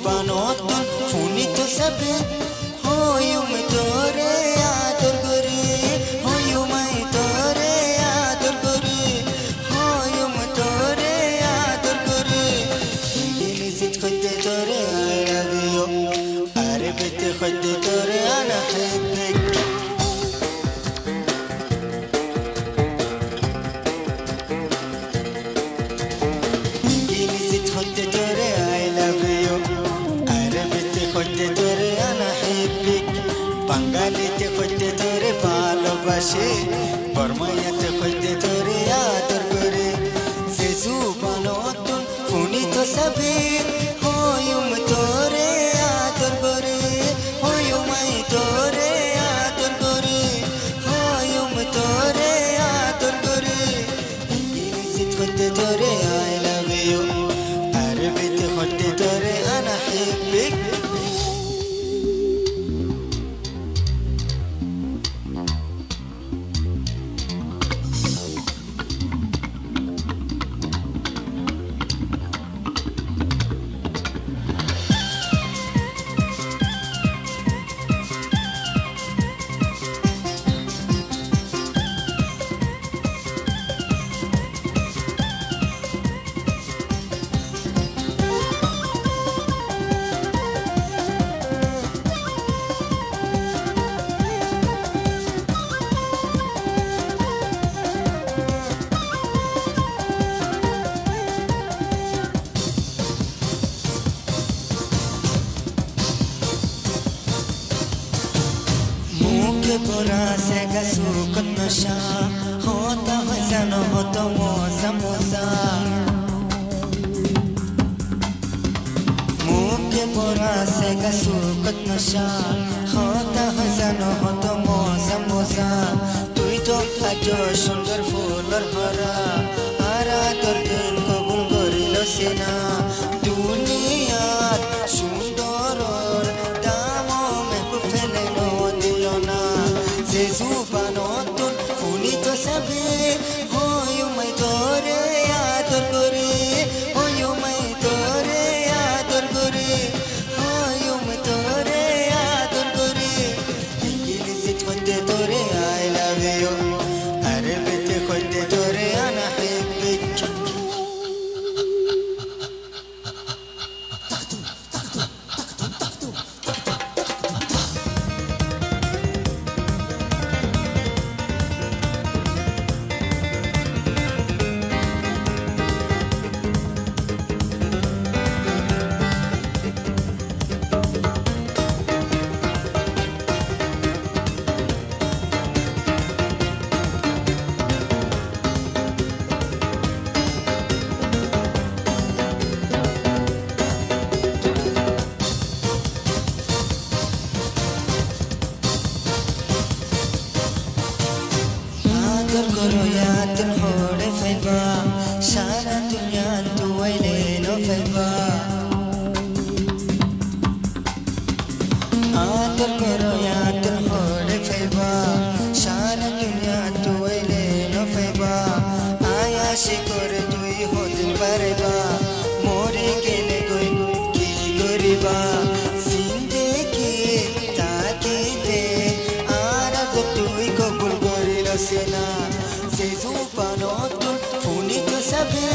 panotun funito sabe hoyum tore ador gori hoyumai tore ador gori hoyum tore ador gori ingilizit khode tore I love you arabit khode tore ana hibbik ingilizit khode tore I love you arabit khode tore ana hibbik বাঙালিতে খোঁজতে তোরে ভালোবাসে বর্মায়াতে খোঁজতে তোরে আদর করে জেসু বানতুন funny তো সবে হয়ুম তোরে আদর করে হয়ুমাই তোরে আদর করে হয়ুম তোরে আদর করে ইংলিশে খোঁজতে তোরে আই লাভ ইউ আরবিতে খোঁজতে তোরে আনা হিব্বিক Pura sega sukun nasha hota hazan hoto moza moza Mukhe pura sega sukun nasha hota hazan hoto moza moza Tui to ajo sundar phular hara ara tor din kobul gorilo sena Duniyat sundoror damo me kufele no diyo na Jesu banotun funito sabe hoyumai tore ador gore hoyumai tore ador gore hoyumai tore ador gore ingilizit khode tore I love you arabit khode tore ana hibbik Ador karo yatin hore faiba Shara dunyan tuwai lelo faiba Ador karo yatin hore faiba Shara dunyan tuwai lelo faiba Aya shikore tui hodin bareba More gele goi ki goriba Zindagi taki de Arab tui kobul gorilo sena Jesu panotun funito sabe